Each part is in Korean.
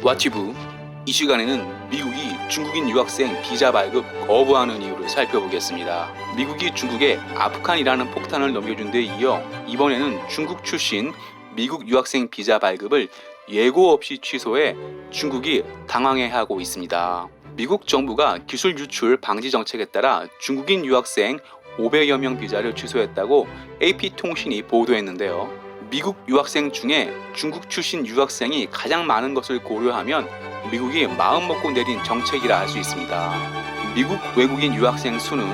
와티브 이 시간에는 미국이 중국인 유학생 비자 발급 거부하는 이유를 살펴보겠습니다. 미국이 중국에 아프간이라는 폭탄을 넘겨준 데 이어 이번에는 중국 출신 미국 유학생 비자 발급을 예고 없이 취소해 중국이 당황해하고 있습니다. 미국 정부가 기술 유출 방지 정책에 따라 중국인 유학생 500여 명 비자를 취소했다고 AP통신이 보도했는데요. 미국 유학생 중에 중국 출신 유학생이 가장 많은 것을 고려하면 미국이 마음먹고 내린 정책이라 할 수 있습니다. 미국 외국인 유학생 수는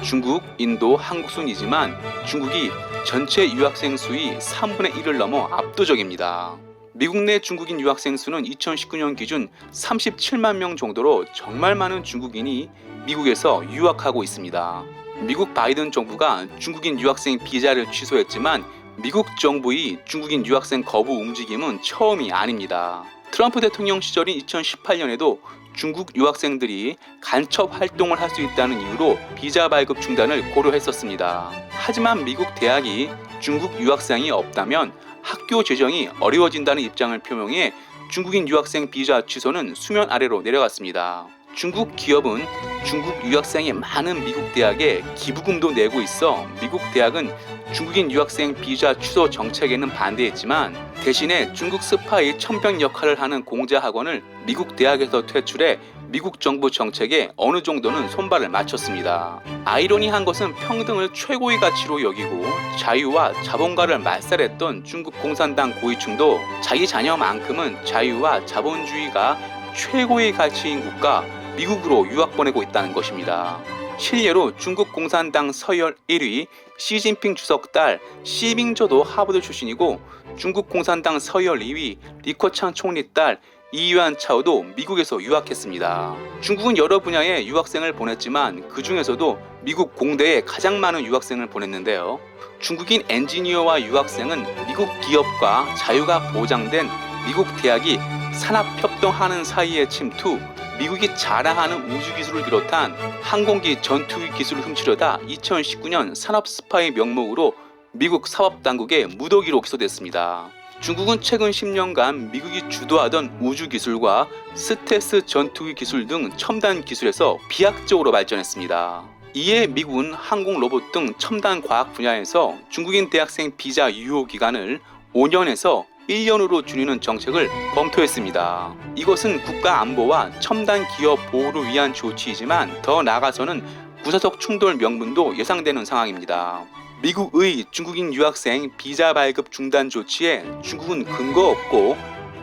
중국, 인도, 한국 순이지만 중국이 전체 유학생 수의 3분의 1을 넘어 압도적입니다. 미국 내 중국인 유학생 수는 2019년 기준 37만 명 정도로 정말 많은 중국인이 미국에서 유학하고 있습니다. 미국 바이든 정부가 중국인 유학생 비자를 취소했지만 미국 정부의 중국인 유학생 거부 움직임은 처음이 아닙니다. 트럼프 대통령 시절인 2018년에도 중국 유학생들이 간첩 활동을 할 수 있다는 이유로 비자 발급 중단을 고려했었습니다. 하지만 미국 대학이 중국 유학생이 없다면 학교 재정이 어려워진다는 입장을 표명해 중국인 유학생 비자 취소는 수면 아래로 내려갔습니다. 중국 기업은 중국 유학생이 많은 미국 대학에 기부금도 내고 있어 미국 대학은 중국인 유학생 비자 취소 정책에는 반대했지만 대신에 중국 스파이 천병 역할을 하는 공자학원을 미국 대학에서 퇴출해 미국 정부 정책에 어느 정도는 손발을 맞췄습니다. 아이러니한 것은 평등을 최고의 가치로 여기고 자유와 자본가를 말살했던 중국 공산당 고위층도 자기 자녀만큼은 자유와 자본주의가 최고의 가치인 국가 미국으로 유학 보내고 있다는 것입니다. 실례로 중국 공산당 서열 1위 시진핑 주석 딸 시밍저도 하버드 출신이고 중국 공산당 서열 2위 리커창 총리 딸 이유안 차오도 미국에서 유학했습니다. 중국은 여러 분야의 유학생을 보냈지만 그 중에서도 미국 공대에 가장 많은 유학생을 보냈는데요. 중국인 엔지니어와 유학생은 미국 기업과 자유가 보장된 미국 대학이 산업협동하는 사이에 침투, 미국이 자랑하는 우주기술을 비롯한 항공기 전투기 기술을 훔치려다 2019년 산업 스파이 명목으로 미국 사법당국에 무더기로 기소됐습니다. 중국은 최근 10년간 미국이 주도하던 우주기술과 스텔스 전투기 기술 등 첨단 기술에서 비약적으로 발전했습니다. 이에 미국은 항공 로봇 등 첨단 과학 분야에서 중국인 대학생 비자 유효 기간을 5년에서 1년으로 줄이는 정책을 검토했습니다. 이것은 국가 안보와 첨단 기업 보호를 위한 조치이지만 더 나아가서는 구사적 충돌 명분도 예상되는 상황입니다. 미국의 중국인 유학생 비자 발급 중단 조치에 중국은 근거 없고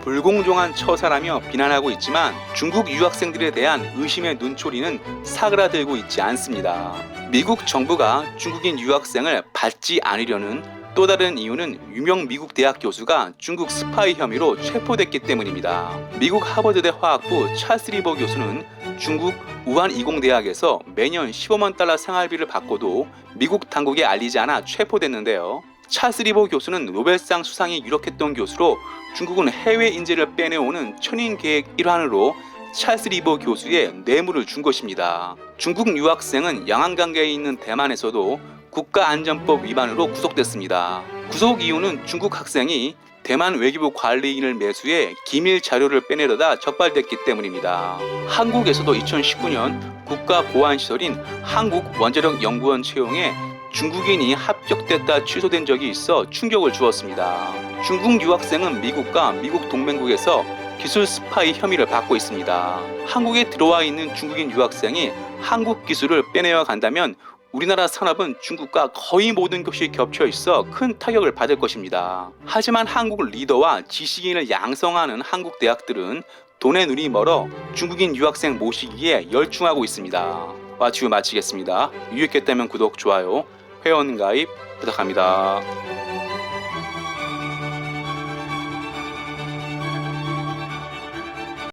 불공정한 처사라며 비난하고 있지만 중국 유학생들에 대한 의심의 눈초리는 사그라들고 있지 않습니다. 미국 정부가 중국인 유학생을 받지 않으려는 또 다른 이유는 유명 미국 대학 교수가 중국 스파이 혐의로 체포됐기 때문입니다. 미국 하버드대 화학부 찰스 리버 교수는 중국 우한 이공대학에서 매년 15만 달러 생활비를 받고도 미국 당국에 알리지 않아 체포됐는데요. 찰스 리버 교수는 노벨상 수상이 유력했던 교수로 중국은 해외 인재를 빼내오는 천인 계획 일환으로 찰스 리버 교수의 뇌물을 준 것입니다. 중국 유학생은 양안관계에 있는 대만에서도 국가안전법 위반으로 구속됐습니다. 구속 이유는 중국 학생이 대만 외교부 관리인을 매수해 기밀 자료를 빼내려다 적발됐기 때문입니다. 한국에서도 2019년 국가보안시설인 한국원자력연구원 채용에 중국인이 합격됐다 취소된 적이 있어 충격을 주었습니다. 중국 유학생은 미국과 미국 동맹국에서 기술 스파이 혐의를 받고 있습니다. 한국에 들어와 있는 중국인 유학생이 한국 기술을 빼내어 간다면 우리나라 산업은 중국과 거의 모든 것이 겹쳐 있어 큰 타격을 받을 것입니다. 하지만 한국 리더와 지식인을 양성하는 한국 대학들은 돈의 눈이 멀어 중국인 유학생 모시기에 열중하고 있습니다. 와치유 마치겠습니다. 유익했다면 구독, 좋아요, 회원 가입 부탁합니다.